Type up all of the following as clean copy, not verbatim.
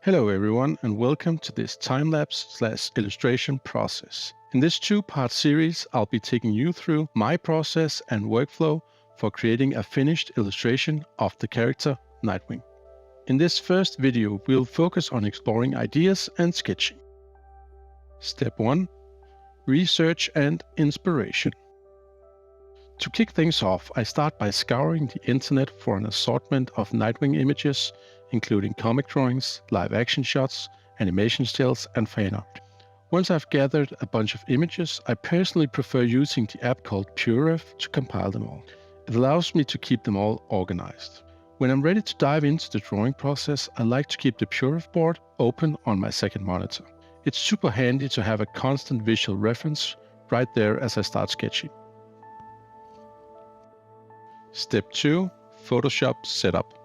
Hello everyone and welcome to this time-lapse/illustration process. In this two-part series, I'll be taking you through my process and workflow for creating a finished illustration of the character Nightwing. In this first video, we'll focus on exploring ideas and sketching. Step 1. Research and inspiration. To kick things off, I start by scouring the internet for an assortment of Nightwing images, including comic drawings, live-action shots, animation stills, and fan art. Once I've gathered a bunch of images, I personally prefer using the app called Puref to compile them all. It allows me to keep them all organized. When I'm ready to dive into the drawing process, I like to keep the Puref board open on my second monitor. It's super handy to have a constant visual reference right there as I start sketching. Step 2. Photoshop setup.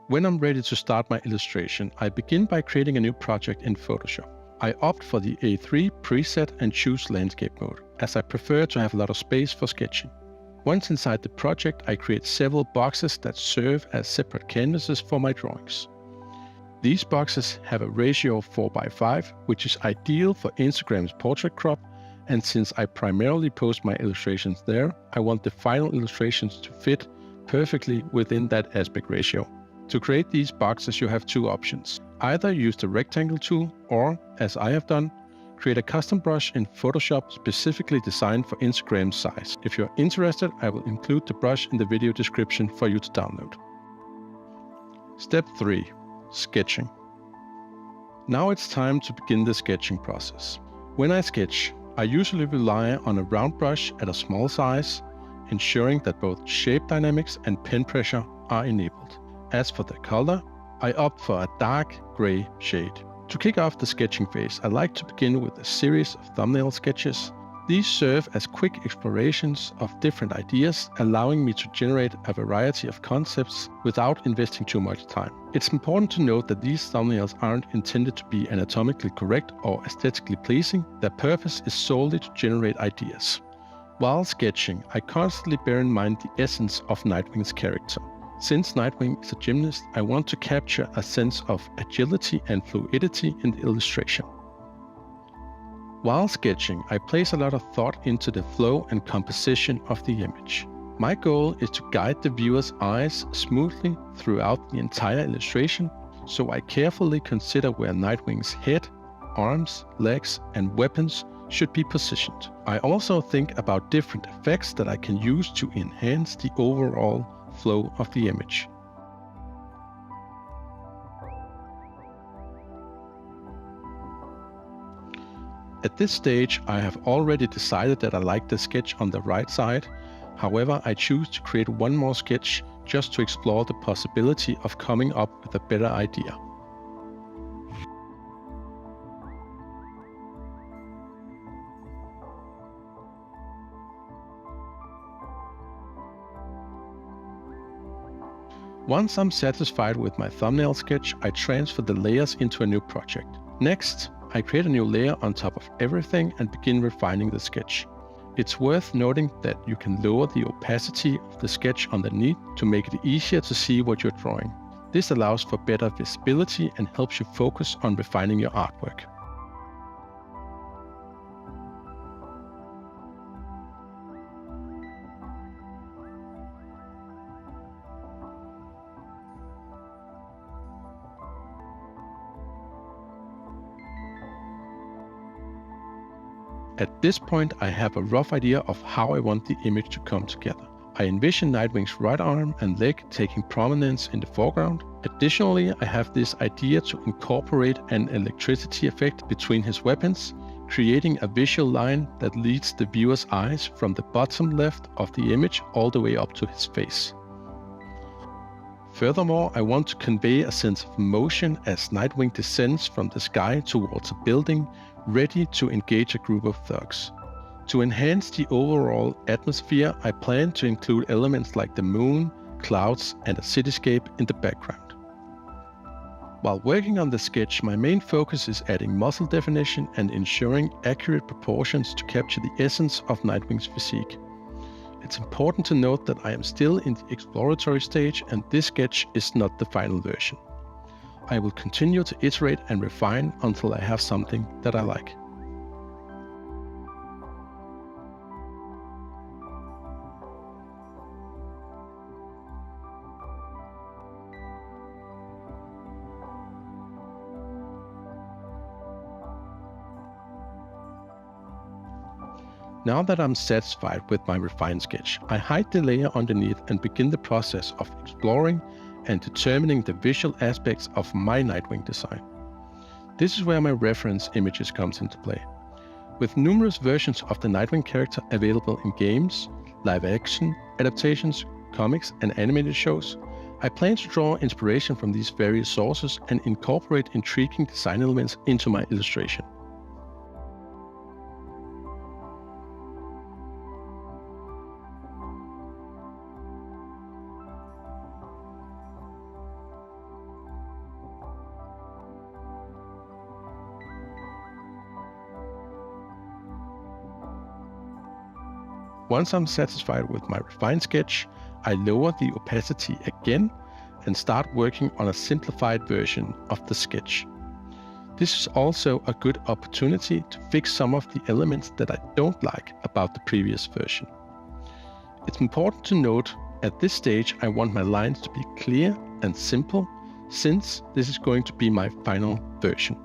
When I'm ready to start my illustration, I begin by creating a new project in Photoshop. I opt for the A3 preset and choose landscape mode, as I prefer to have a lot of space for sketching. Once inside the project, I create several boxes that serve as separate canvases for my drawings. These boxes have a ratio of 4:5, which is ideal for Instagram's portrait crop, and since I primarily post my illustrations there, I want the final illustrations to fit perfectly within that aspect ratio. To create these boxes, you have two options. Either use the rectangle tool or, as I have done, create a custom brush in Photoshop specifically designed for Instagram's size. If you're interested, I will include the brush in the video description for you to download. Step 3. Sketching. Now it's time to begin the sketching process. When I sketch, I usually rely on a round brush at a small size, ensuring that both shape dynamics and pen pressure are enabled. As for the color, I opt for a dark gray shade. To kick off the sketching phase, I like to begin with a series of thumbnail sketches. These serve as quick explorations of different ideas, allowing me to generate a variety of concepts without investing too much time. It's important to note that these thumbnails aren't intended to be anatomically correct or aesthetically pleasing. Their purpose is solely to generate ideas. While sketching, I constantly bear in mind the essence of Nightwing's character. Since Nightwing is a gymnast, I want to capture a sense of agility and fluidity in the illustration. While sketching, I place a lot of thought into the flow and composition of the image. My goal is to guide the viewer's eyes smoothly throughout the entire illustration, so I carefully consider where Nightwing's head, arms, legs, and weapons should be positioned. I also think about different effects that I can use to enhance the overall flow of the image. At this stage, I have already decided that I like the sketch on the right side. However, I choose to create one more sketch just to explore the possibility of coming up with a better idea. Once I'm satisfied with my thumbnail sketch, I transfer the layers into a new project. Next, I create a new layer on top of everything and begin refining the sketch. It's worth noting that you can lower the opacity of the sketch underneath to make it easier to see what you're drawing. This allows for better visibility and helps you focus on refining your artwork. At this point, I have a rough idea of how I want the image to come together. I envision Nightwing's right arm and leg taking prominence in the foreground. Additionally, I have this idea to incorporate an electricity effect between his weapons, creating a visual line that leads the viewer's eyes from the bottom left of the image all the way up to his face. Furthermore, I want to convey a sense of motion as Nightwing descends from the sky towards a building, ready to engage a group of thugs. To enhance the overall atmosphere, I plan to include elements like the moon, clouds, and a cityscape in the background. While working on the sketch, my main focus is adding muscle definition and ensuring accurate proportions to capture the essence of Nightwing's physique. It's important to note that I am still in the exploratory stage and this sketch is not the final version. I will continue to iterate and refine until I have something that I like. Now that I'm satisfied with my refined sketch, I hide the layer underneath and begin the process of exploring and determining the visual aspects of my Nightwing design. This is where my reference images comes into play. With numerous versions of the Nightwing character available in games, live action, adaptations, comics and animated shows, I plan to draw inspiration from these various sources and incorporate intriguing design elements into my illustration. Once I'm satisfied with my refined sketch, I lower the opacity again and start working on a simplified version of the sketch. This is also a good opportunity to fix some of the elements that I don't like about the previous version. It's important to note at this stage I want my lines to be clear and simple, since this is going to be my final version.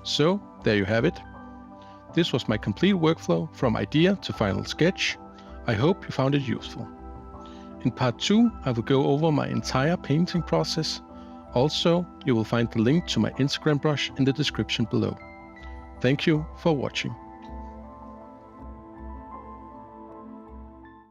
So there you have it. This was my complete workflow from idea to final sketch. I hope you found it useful. In part 2, I will go over my entire painting process. Also, you will find the link to my Instagram brush in the description below. Thank you for watching.